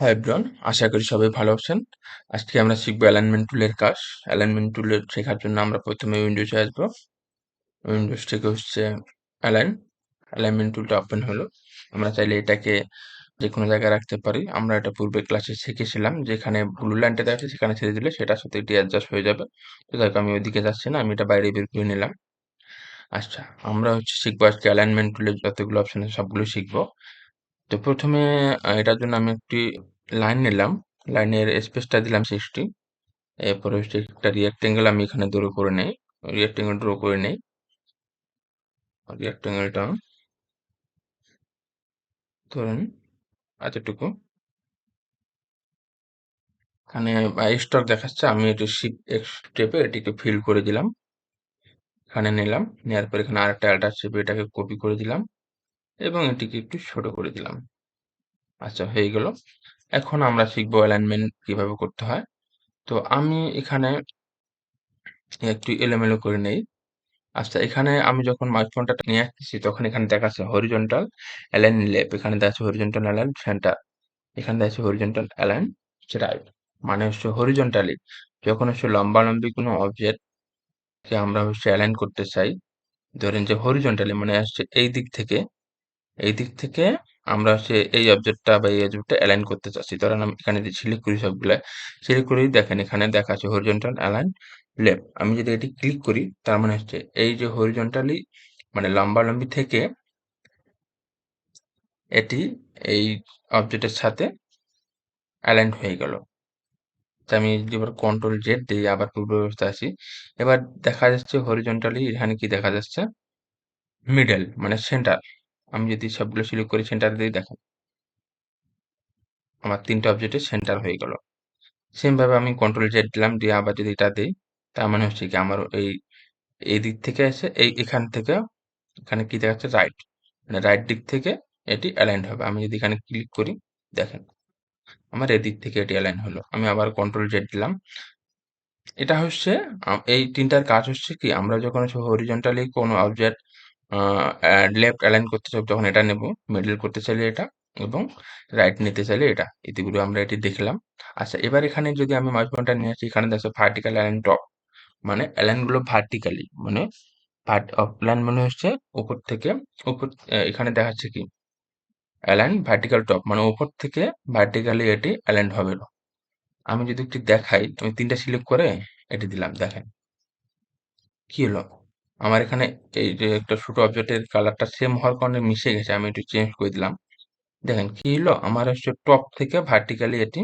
Hi everyone, আশা করি সবাই ভালো আছেন। আজকে আমরা শিখবো অ্যালাইনমেন্ট টুলের কাজ। অ্যালাইনমেন্ট টুলের শেখার জন্য আমরা প্রথমে উইন্ডোজে আসবো। উইন্ডোজ থেকে হচ্ছে অ্যালাইন অ্যালাইনমেন্ট টুলটা ওপেন হলো। আমরা চাইলে এটাকে যে কোনো জায়গায় রাখতে পারি। আমরা এটা পূর্বে ক্লাসে শিখেছিলাম, যেখানে ব্লু লাইনটা দেখা যাচ্ছে সেখানে ছেড়ে দিলে সেটার সাথে এটি অ্যাডজাস্ট হয়ে যাবে। তো দেখো আমি ওইদিকে যাচ্ছি না, আমি এটা বাইরে বের করে নিলাম। আচ্ছা, আমরা হচ্ছে শিখবো আজকে অ্যালাইনমেন্ট টুলের যতগুলো অপশন আছে সবগুলো শিখবো। তো প্রথমে এটার জন্য আমি একটি লাইন নিলাম। লাইনের স্পেসটা দিলাম 60। এরপরে হচ্ছে একটা রিয়েক্টেঙ্গেল আমি এখানে ড্র করে নেই। রিয়েক্টেঙ্গেল ড্র করে নেই। রিয়েক্টেঙ্গেলটা ধরেন এতটুকু। এখানে স্টক দেখাচ্ছে, আমি এটি শিফট এক্স টেপে এটিকে ফিল করে দিলাম। এখানে নিলাম, নেওয়ার পর এখানে আরেকটা অ্যাল্টার চেপে এটাকে কপি করে দিলাম এবং এটিকে একটু ছোট করে দিলাম। আচ্ছা, হয়ে গেল। এখন আমরা শিখবো অ্যালাইনমেন্ট কিভাবে করতে হয়। তো আমি এখানে একটু এলোমেলো করে নেই। আচ্ছা, এখানে আমি যখন মাউস পয়েন্টারটা নিয়ে আসতেছি তখন এখানে দেখাচ্ছে হরিজন্টাল অ্যালাইন লেফট, এখানে দেখাচ্ছে হরিজন্টাল অ্যালাইন সেন্টার, এখানে দেখাচ্ছে হরিজন্টাল অ্যালাইন রাইট। মানে হচ্ছে হরিজন্টালি যখন হচ্ছে লম্বালম্বি কোনো অবজেক্টকে আমরা হচ্ছে অ্যালাইন করতে চাই, ধরেন যে হরিজন্টালি মানে হচ্ছে এই দিক থেকে আমরা হচ্ছে এই অবজেক্টটা বা এই অবজেক্টটা অ্যালাইন করতে চাচ্ছি। ধরেন আমি এখানে যে সিলেক্ট করি সবগুলা, সিলেক্ট করেই দেখেন এখানে দেখা আছে হরিজন্টাল অ্যালাইন লেফট। আমি যদি এটি ক্লিক করি তার মানে হচ্ছে এই যে হরিজন্টালি মানে লম্বালম্বি থেকে এটি এই অবজেক্টের সাথে অ্যালাইন হয়ে গেল। তো আমি যদি এবার কন্ট্রোল জেড দিই, আবার পূর্ব অবস্থায় আসি, এবার দেখা যাচ্ছে হরিজন্টালি এখানে কি দেখা যাচ্ছে, মিডল মানে সেন্টার। আমি যদি সবগুলো সিলেক্ট করি সেন্টার দিয়ে দেখেন আমার তিনটা অবজেক্টের সেন্টার হয়ে গেল। সেম ভাবে আমি কন্ট্রোল জেড দিলাম, দিয়ে আবার যদি এটা দিই তার মানে হচ্ছে কি আমার এই দিক থেকে এসে এখান থেকে এখানে কি দেখাচ্ছে রাইট, মানে রাইট দিক থেকে এটি অ্যালাইন্ড হবে। আমি যদি এখানে ক্লিক করি দেখেন আমার এদিক থেকে এটি অ্যালাইন হলো। আমি আবার কন্ট্রোল জেড দিলাম। এটা হচ্ছে এই তিনটার কাজ হচ্ছে কি, আমরা যখন হচ্ছে হরিজন্টালি কোনো অবজেক্ট লেফট অ্যালাইন করতে চাই তখন এটা নেব, মিডল করতে চাইলে এটা, এবং রাইট নিতে চাইলে এটা। এগুলো আমরা এটি দেখলাম। আচ্ছা, এবার এখানে যদি আমি মাউস পয়েন্টার নিয়ে আসি, এখানে দেখো ভার্টিক্যাল অ্যালাইন টপ, মানে অ্যালাইন গুলো ভার্টিক্যালি, মানে অ্যালাইন মানে হচ্ছে উপর থেকে উপর। এখানে দেখাচ্ছে কি অ্যালাইন ভার্টিক্যাল টপ, মানে উপর থেকে ভার্টিক্যালি এটি অ্যালাইন হবে। আমি যদি একটু দেখাই, আমি তিনটা সিলেক্ট করে এটি দিলাম, দেখেন কি হলো। আমার এখানে এই যে একটা ছোট অবজেক্টের কালারটা সেম হওয়ার কারণে মিশে গেছে, আমি একটু চেঞ্জ করে দিলাম। দেখেন কি হলো, আমার হচ্ছে টপ থেকে ভার্টিক্যালি এটি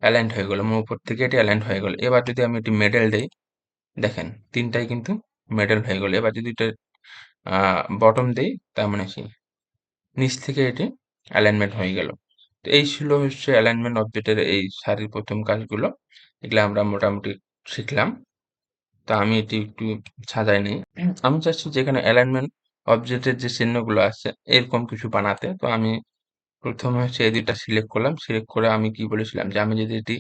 অ্যালাইন্ড হয়ে গেল, আমার উপর থেকে এটি অ্যালাইন্ড হয়ে গেল। এবার যদি আমি এটি মেডেল দেই, দেখেন তিনটাই কিন্তু মেডেল হয়ে গেল। এবার যদি এটা বটম দেই তার মানে কি নিচ থেকে এটি অ্যালাইনমেন্ট হয়ে গেল। তো এই ছিল হচ্ছে অ্যালাইনমেন্ট অবজেক্টের এই সারির প্রথম কাজগুলো। এগুলো আমরা মোটামুটি শিখলাম। তা আমি এটি একটু সাজাই নিই। আমি চাচ্ছি যে এখানে অ্যালাইনমেন্ট অবজেক্টের যে চিহ্নগুলো আছে এরকম কিছু বানাতে। তো আমি প্রথমে হচ্ছে এই দুইটা সিলেক্ট করলাম, সিলেক্ট করে আমি কি বলেছিলাম যে আমি যদি এটি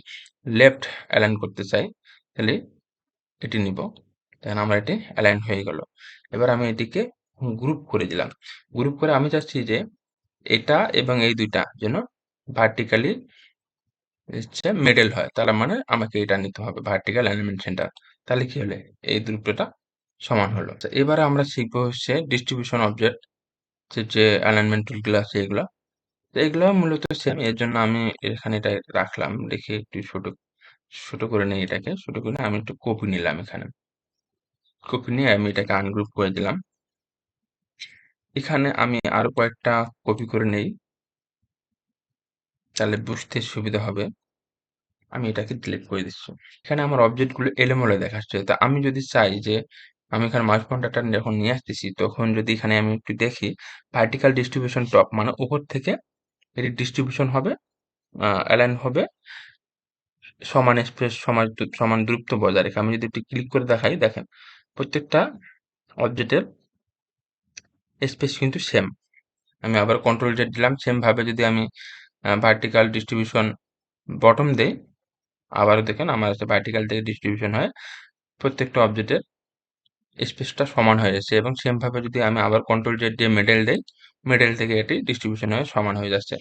লেফট অ্যালাইন করতে চাই তাহলে এটি নিব, দেখেন আমার এটি অ্যালাইন হয়ে গেল। এবার আমি এটিকে গ্রুপ করে দিলাম। গ্রুপ করে আমি চাচ্ছি যে এটা এবং এই দুইটা যেন ভার্টিক্যালি হচ্ছে মিডল হয়, তার মানে আমাকে এটা নিতে হবে ভার্টিক্যাল অ্যালাইনমেন্ট সেন্টার। তাহলে কি হলে এই দুটোটা সমান হলো। তো এবারে আমরা শিখবো হচ্ছে ডিস্ট্রিবিউশন অবজেক্ট, যে অ্যালাইনমেন্ট টুলগুলো আছে এগুলো। তো এগুলো মূলত সেম, এর জন্য আমি এখানে এটা রাখলাম, রেখে একটু ছোট ছোট করে নিই, এটাকে ছোট করে আমি একটু কপি নিলাম, এখানে কপি নিয়ে আমি এটাকে আনগ্রুপ করে দিলাম। এখানে আমি আরো কয়েকটা কপি করে নেই, তাহলে বুঝতে সুবিধা হবে। আমি এটাকে ডিলিট করে দিচ্ছি। এখানে আমার অবজেক্টগুলো এলোমেলো দেখাচ্ছে। তা আমি যদি চাই যে আমি এখানে মাউস পয়েন্টারটা যখন নিয়ে আসতেছি তখন যদি এখানে আমি একটু দেখি ভার্টিক্যাল ডিস্ট্রিবিউশন টপ, মানে উপর থেকে এর ডিস্ট্রিবিউশন হবে, অ্যালাইন হবে সমান স্পেস, সমান দূরত্ব বজায় রেখে। আমি যদি একটু ক্লিক করে দেখাই, দেখেন প্রত্যেকটা অবজেক্টের স্পেস কিন্তু সেম। আমি আবার কন্ট্রোল জেড দিলাম, সেম ভাবে যদি আমি ভার্টিক্যাল ডিস্ট্রিবিউশন বটম দেই, আবারও দেখেন আমার হচ্ছে ভার্টিক্যাল থেকে ডিস্ট্রিবিউশন হয়, প্রত্যেকটা অবজেক্টের স্পেসটা সমান হয়ে যাচ্ছে। এবং সেম ভাবে যদি আমি আবার কন্ট্রোল জেড দিয়ে মিডল দেই, মিডল থেকে এটি ডিস্ট্রিবিউশন হয়ে সমান হয়ে যাচ্ছে।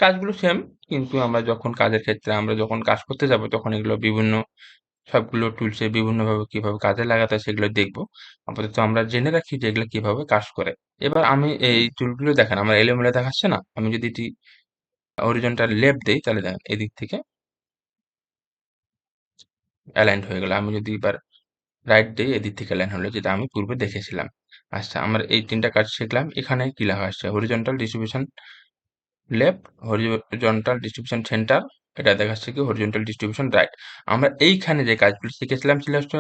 কাজগুলো সেম, কিন্তু আমরা যখন কাজের ক্ষেত্রে আমরা যখন কাজ করতে যাব তখন এগুলো বিভিন্ন সবগুলো টুলসে বিভিন্নভাবে কিভাবে কাজে লাগাতে হয় সেগুলো দেখব। আপাতত আমরা জেনে রাখি যে এগুলো কিভাবে কাজ করে। এবার আমি এই টুলগুলো দেখেন আমার এলোমেলো দেখাচ্ছে না? আমি যদি এটি হরিজন্টাল লেফট দেই তাহলে দেখেন এদিক থেকে অ্যালাইনড হয়ে গেল। আমি যদি এবার রাইট দেই এদিক থেকে অ্যালাইন হলো, যেটা আমি পূর্বে দেখেছিলাম। আচ্ছা, আমরা এই ৩ টা কাজ শিখলাম। এখানে কি লেখা আসছে? Horizontal distribution left, horizontal distribution centre, এটা দেখাচ্ছে কি হরিজন্টাল ডিস্ট্রিবিউশন রাইট। আমরা এইখানে যে কাজগুলো শিখেছিলাম ছিল হচ্ছে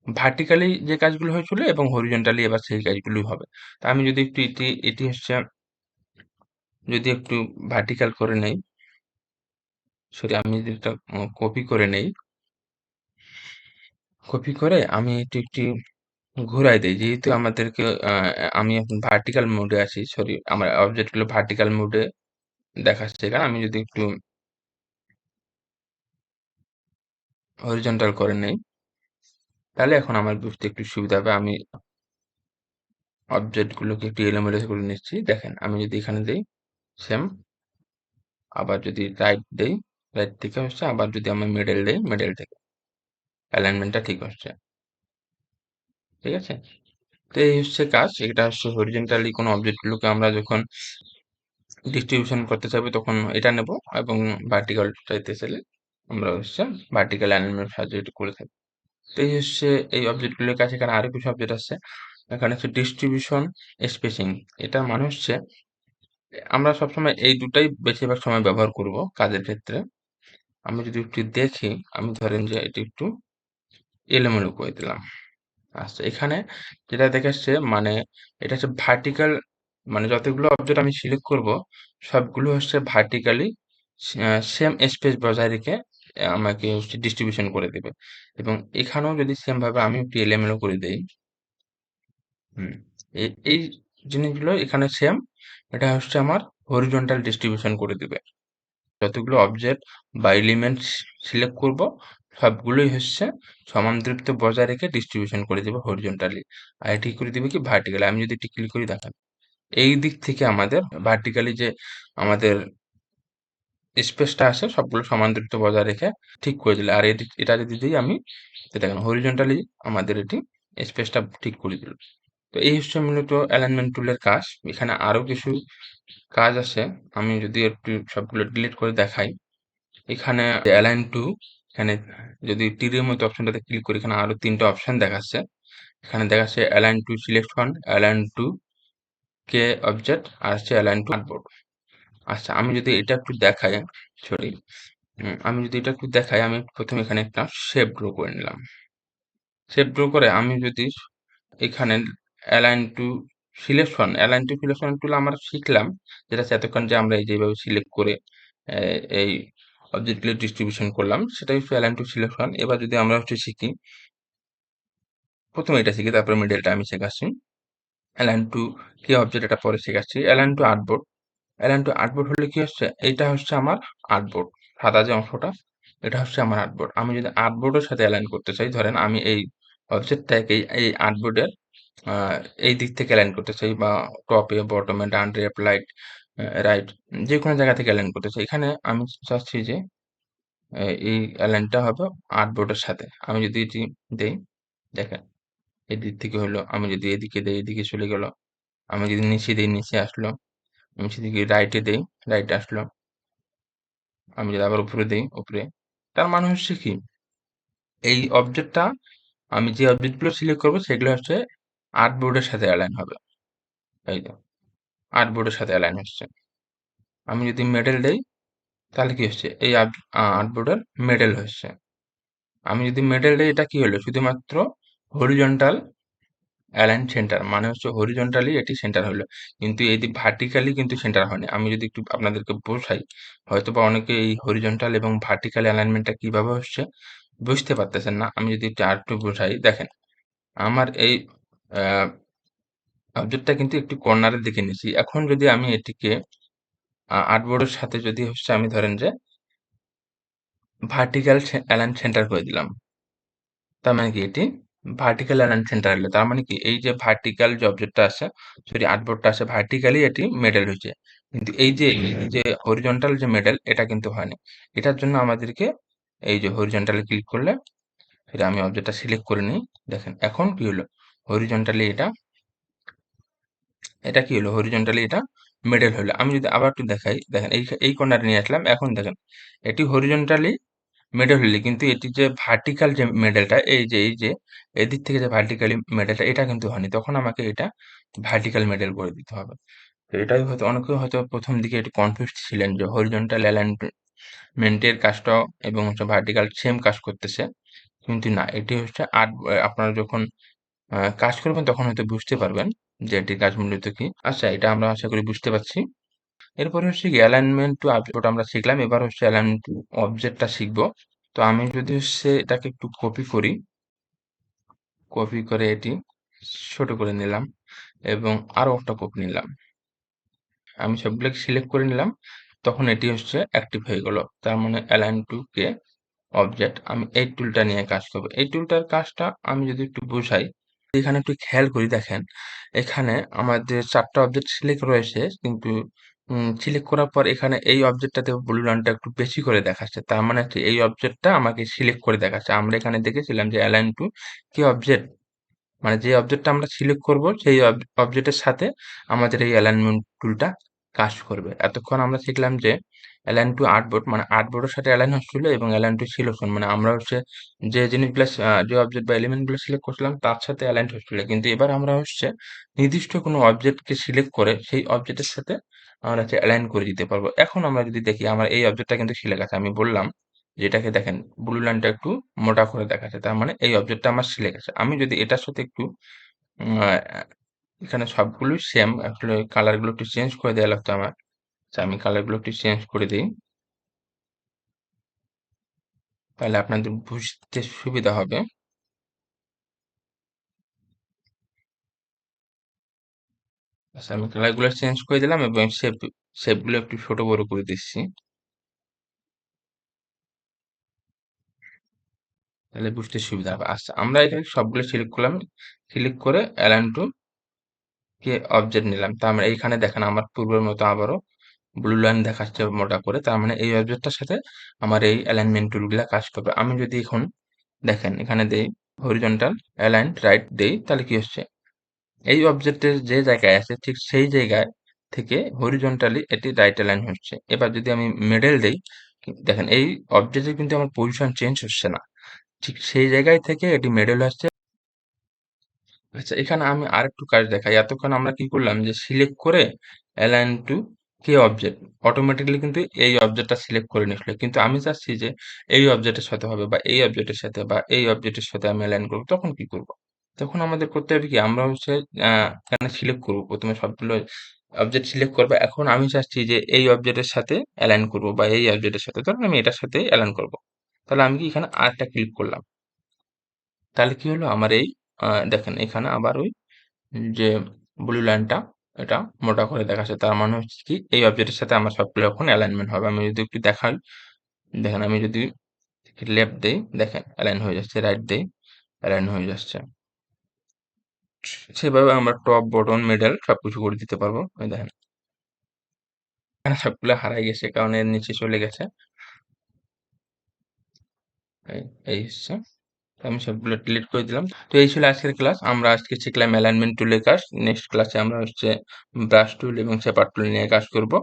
ভার্টিক্যালি যে কাজগুলো হয়েছিল এবং হরিজন্টালি এবার সেই কাজগুলোই হবে। তা আমি যদি একটু এটি হচ্ছে যদি একটু ভার্টিক্যাল করে নেই, সরি আমি যদি এটা কপি করে নেই, কপি করে আমি এটি একটি ঘুরাই দেই। যেহেতু আমাদেরকে আমি এখন ভার্টিক্যাল মোডে আছি, সরি আমার অবজেক্ট গুলো ভার্টিক্যাল মোডে দেখাচ্ছে এখানে। আমি যদি একটু হরিজন্টাল করে নেই, তাহলে এখন আমার বুঝতে একটু সুবিধা হবে। আমি অবজেক্ট গুলোকে একটু এলোমেলো করে নিচ্ছি। দেখেন আমি যদি এখানে দেই সেম, আবার যদি রাইট দেই, রাইট থেকে হচ্ছে, আবার যদি আমি মিডল দেই, মিডল থেকে অ্যালাইনমেন্টটা ঠিক হচ্ছে। ঠিক আছে? তো এই হচ্ছে কাজ। এটা হচ্ছে হরিজন্টালি কোনো অবজেক্ট গুলোকে আমরা যখন ডিস্ট্রিবিউশন করতে চাইবো তখন এটা নেব, এবং ভার্টিক্যাল চাইতে চাইলে আমরা হচ্ছে ভার্টিক্যাল অ্যালাইনমেন্ট সাহায্যে এটা করে থাকি। তো এই হচ্ছে এই অবজেক্ট গুলোর কাছে। এখানে আরো কিছু অবজেক্ট আছে। এখানে হচ্ছে ডিস্ট্রিবিউশন স্পেসিং। এটার মানে হচ্ছে আমরা সবসময় এই দুটাই বেশিরভাগ সময় ব্যবহার করব কাজের ক্ষেত্রে। আমি যদি একটু দেখি, আমি ধরেন যে এটি একটু এলোমেলো করে দিলাম। আচ্ছা, এখানে যেটা দেখাচ্ছে মানে এটা হচ্ছে ভার্টিক্যাল, মানে যতগুলো অবজেক্ট আমি সিলেক্ট করব সবগুলো হচ্ছে ভার্টিক্যালি সেম স্পেস বজায় রেখে আমাকে হচ্ছে ডিস্ট্রিবিউশন করে দেবে। এবং এখানেও যদি সেম ভাবে আমি একটু এলোমেলো করে দেই, হুম, এই জিনিসগুলো এখানে সেম, এটা হচ্ছে আমার হরিজন্টাল ডিস্ট্রিবিউশন করে দিবে। যতগুলো অবজেক্ট বা এলিমেন্টস সিলেক্ট করব সবগুলোই হচ্ছে সমান দূরত্ব বজায় রেখে ডিস্ট্রিবিউশন করে দেবে হরিজন্টালি। আর এটি করে দিবে কি ভার্টিক্যালি। আমি যদি এটি ক্লিক করি দেখেন এই দিক থেকে আমাদের ভার্টিক্যালি যে আমাদের স্পেসটা আছে সবগুলো সমান দূরত্ব বজায় রেখে ঠিক করে দিলে। আর এটা যদি দিই আমি, তো দেখেন হরিজন্টালি আমাদের এটি স্পেসটা ঠিক করে দিল। তো এই হচ্ছে মূলত অ্যালাইনমেন্ট টুলের কাজ। এখানে আরো কিছু কাজ আছে। আমি যদি একটু সবগুলো ডিলিট করে দেখাই, এখানে অ্যালাইন টু, এখানে যদি তীরের মতো অপশনটাতে ক্লিক করি এখানে আরো ৩ টা অপশন দেখাচ্ছে। এখানে দেখাচ্ছে align to selection, align to key object, আর হচ্ছে অ্যালাইন টু আর্টবোর্ড। আচ্ছা, আমি যদি এটা একটু দেখাই, সরি আমি যদি এটা একটু দেখাই, আমি প্রথমে এখানে একটা শেপ ড্র করে নিলাম। শেপ ড্র করে আমি যদি এখানে অ্যালাইন টু সিলেকশন টুল আমরা শিখলাম, যেটা হচ্ছে এতক্ষণ যে আমরা এই যেভাবে সিলেক্ট করে এই অবজেক্টগুলো ডিস্ট্রিবিউশন করলাম সেটাই হচ্ছে অ্যালাইন টু সিলেকশন। এবার যদি আমরা হচ্ছে শিখি, প্রথমে এটা শিখি তারপরে মিডলটা আমি শেখাচ্ছি। অ্যালাইন টু কি অবজেক্ট এটা পরে শেখাচ্ছি। Align two artboard, align two artboard হলে কি হচ্ছে, এইটা হচ্ছে আমার আর্টবোর্ড, সাদা যে অংশটা এটা হচ্ছে আমার আর্টবোর্ড। আমি যদি আর্টবোর্ডের সাথে অ্যালাইন করতে চাই, ধরেন আমি এই অবজেক্টটাকে এই আর্টবোর্ডের এই দিক থেকে অ্যালাইন করতে চাই, বা টপে, বটমে, ডান, লেফট, রাইট, যেকোনো জায়গা থেকে অ্যালাইন করতে চাই। এখানে আমি চাচ্ছি যে এই অ্যালাইনটা হবে আর্টবোর্ডের সাথে। আমি যদি এটি দেই, দেখেন এদিক থেকে হলো, আমি যদি এদিকে দেই এদিকে চলে গেল, আমি যদি নিচে দেই নিচে আসলো, আমি যদি রাইটে দেই রাইটে আসলো, আমি যদি আবার উপরে দেই উপরে। তার মানে হচ্ছে কি এই অবজেক্টটা, আমি যে অবজেক্টগুলো সিলেক্ট করবো সেগুলো হচ্ছে আর্টবোর্ডের সাথে অ্যালাইন হবে। এই যে আর্টবোর্ডের সাথে অ্যালাইন হচ্ছে। আমি যদি মেডেল দেই তাহলে কি হচ্ছে, এই আর্টবোর্ডের মেডেল হচ্ছে। আমি যদি মেডেল দেই এটা কি হলো, শুধুমাত্র হরিজন্টাল অ্যালাইন সেন্টার, মানে হচ্ছে হরিজন্টালি এটি সেন্টার হলো, কিন্তু এটি ভার্টিক্যালি কিন্তু সেন্টার হয়নি। আমি যদি একটু আপনাদেরকে বোঝাই, হয়তো বা অনেকে এই হরিজন্টাল এবং ভার্টিক্যাল অ্যালাইনমেন্টটা কিভাবে হচ্ছে বুঝতে পারতেছেন না। আমি যদি একটু আরেকটু বোঝাই, দেখেন আমার এই অবজেক্টটা কিন্তু একটু কর্নারের দিকে নিয়েছি। এখন যদি আমি এটিকে আর্টবোর্ডের সাথে যদি হচ্ছে আমি ধরেন যে ভার্টিক্যাল অ্যালাইন সেন্টার করে দিলাম, তার মানে কি এটি ভার্টিক্যাল অ্যালাইন সেন্টার হলো। তার মানে কি এই যে ভার্টিক্যাল যে অবজেক্টটা আছে, সরি আর্টবোর্ডটা আছে, ভার্টিক্যালি এটি মেডেল হয়েছে। কিন্তু এই যে হরিজন্টাল যে মেডেল এটা কিন্তু হয়নি। এটার জন্য আমাদেরকে এই যে হরিজন্টালে ক্লিক করলে এটা আমি অবজেক্টটা সিলেক্ট করে নিই। দেখেন এখন কি হলো? হরিজন্টালি এটা কি হলো? হরিজন্টালি এটা মিডল হলো। আমি যদি আবার একটু দেখাই, দেখেন এই কর্নারে নিয়ে আসলাম। এখন দেখেন এটি হরিজন্টালি মিডল হলে কিন্তু এটি যে ভার্টিক্যাল যে মিডলটা এই যে এদিক থেকে যে ভার্টিক্যালি মিডলটা এটা কিন্তু হয়নি। তখন আমাকে এটা ভার্টিক্যাল মিডল করে দিতে হবে। তো এটাই হয়তো অনেকে হয়তো ১ম দিকে একটু কনফিউজড ছিলেন যে হরিজন্টাল অ্যালাইনমেন্টের কাজটা এবং হচ্ছে ভার্টিক্যাল সেম কাজ করতেছে। কিন্তু না, এটি হচ্ছে আপনারা যখন কাজ করবেন তখন হয়তো বুঝতে পারবেন যে এটির কাজ মূলত কি। আচ্ছা, এটা আমরা আশা করি বুঝতে পারছি। এরপরে হচ্ছে কি অ্যালাইনমেন্ট টু অবজেক্ট আমরা শিখলাম। এবার হচ্ছে অ্যালাইনমেন্ট টু অবজেক্টটা শিখবো। তো আমি যদি হচ্ছে এটাকে একটু কপি করি, কপি করে এটি ছোট করে নিলাম এবং আরো একটা কপি নিলাম। আমি সবগুলোকে সিলেক্ট করে নিলাম। তখন এটি হচ্ছে অ্যাক্টিভ হয়ে গেল। তার মানে অ্যালাইন টু কে অবজেক্ট। আমি এই টুলটা নিয়ে কাজ করব। এই টুলটার কাজটা আমি যদি একটু বোঝাই, এখানে একটু খেয়াল করি দেখেন, এখানে আমাদের ৪ টা অবজেক্ট সিলেক্ট রয়েছে কিন্তু সিলেক্ট করার পর এখানে এই অবজেক্টটাতে ব্লু লাইনটা একটু বেশি করে দেখাচ্ছে। তার মানে হচ্ছে এই অবজেক্টটা আমাকে সিলেক্ট করে দেখাচ্ছে। আমরা এখানে দেখেছিলাম যে অ্যালাইন টু কি অবজেক্ট, মানে যে অবজেক্টটা আমরা সিলেক্ট করব সেই অবজেক্টের সাথে আমাদের এই অ্যালাইনমেন্ট টুলটা কাজ করবে। এতক্ষণ আমরা শিখলাম যে অ্যালাইন টু আর্টবোর্ড মানে আর্টবোর্ডের সাথে অ্যালাইন হচ্ছিল এবং অ্যালাইন টু সিলেকশন মানে আমরা হচ্ছে যে জিনিসগুলো যে অবজেক্ট বা এলিমেন্ট গুলো সিলেক্ট করছিলাম তার সাথে অ্যালাইন হচ্ছিল। কিন্তু এবার আমরা হচ্ছে নির্দিষ্ট কোনো অবজেক্টকে সিলেক্ট করে সেই অবজেক্টের সাথে আমরা হচ্ছে অ্যালাইন করে দিতে পারবো। এখন আমরা যদি দেখি আমার এই অবজেক্টটা কিন্তু সিলেক্ট আছে। আমি বললাম যেটাকে দেখেন ব্লু লাইনটা একটু মোটা করে দেখাচ্ছে। তার মানে এই অবজেক্টটা আমার সিলেক্ট আছে। আমি যদি এটার সাথে একটু উম আ এখানে সবগুলোই সেম। আসলে কালার গুলো একটু চেঞ্জ করে দেয়া লাগতো আমার। আচ্ছা, আমি কালার গুলো একটু চেঞ্জ করে দেই। তাহলে আপনাদের বুঝতে সুবিধা হবে। আচ্ছা, আমি কালার গুলো চেঞ্জ করে দিলাম এবং শেপ গুলো একটু ছোট বড় করে দিচ্ছি। তাহলে বুঝতে সুবিধা হবে। আচ্ছা, আমরা এখানে সবগুলো সিলেক্ট করলাম। সিলেক্ট করে অ্যালাইন টু কে অবজেক্ট নিলাম। তার মানে এইখানে দেখেন আমার পূর্বের মতো আবারও ব্লু লাইন দেখাচ্ছে মোটা করে। তার মানে এই অবজেক্টটার সাথে আমার এই অ্যালাইনমেন্ট টুলগুলা কাজ করবে। আমি যদি এখন দেখেন এখানে দেই হরিজন্টাল অ্যালাইন রাইট দেই তাহলে কি হচ্ছে? এই অবজেক্টের যে জায়গায় আছে ঠিক সেই জায়গায় থেকে হরিজন্টালি এটি রাইট অ্যালাইন হচ্ছে। এবার যদি আমি মিডল দেই, দেখেন এই অবজেক্টের কিন্তু আমার পজিশন চেঞ্জ হচ্ছে না। ঠিক সেই জায়গায় থেকে এটি মিডল হচ্ছে। আচ্ছা, এখানে আমি আরেকটু কাজ দেখাই। এতক্ষণ আমরা কি করলাম যে সিলেক্ট করে align to key object automatically কিন্তু এই অবজেক্টটা সিলেক্ট করে নিছিল। কিন্তু আমি চাচ্ছি যে এই অবজেক্টের সাথে হবে বা এই অবজেক্টের সাথে বা এই অবজেক্টের সাথে আমি অ্যালাইন করব। তখন কি করব? তখন আমাদের করতে হবে কি আমরা হচ্ছে এখানে সিলেক্ট করব। ১ম এ সবগুলো অবজেক্ট সিলেক্ট করব। এখন আমি চাচ্ছি যে এই অবজেক্টের সাথে অ্যালাইন করব বা এই অবজেক্টের সাথে। ধরেন আমি এটার সাথে অ্যালাইন করব। তাহলে আমি কি এখানে আরেকটা ক্লিক করলাম। তাহলে কি হলো? আমার এই দেখেন এখানে আবার ওই যে ব্লু লাইনটা এটা মোটা করে দেখাচ্ছে। তার মানে হচ্ছে কি এই অবজেক্টের সাথে আমার সবগুলো এখন অ্যালাইনমেন্ট হবে। আমি যদি একটু দেখাই, দেখেন আমি যদি লেফট দেই দেখেন অ্যালাইন হয়ে যাচ্ছে, রাইট দেই অ্যালাইন হয়ে যাচ্ছে। সেভাবে আমরা টপ, বটম, মিডল সবকিছু করে দিতে পারবো। এই দেখেন এখানে সবগুলো হারাই গেছে কারণ এর নিচে চলে গেছে। এই এই হচ্ছে। তো আমি সবগুলো ডিলিট করে দিলাম। তো এই ছিল আজকের ক্লাস। আমরা আজকে শিখলাম অ্যালাইনমেন্ট টুলের কাজ। নেক্সট ক্লাসে আমরা হচ্ছে ব্রাশ টুল এবং শেপার টুল নিয়ে কাজ করব।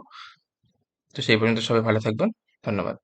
তো সেই পর্যন্ত সবাই ভালো থাকবেন। ধন্যবাদ।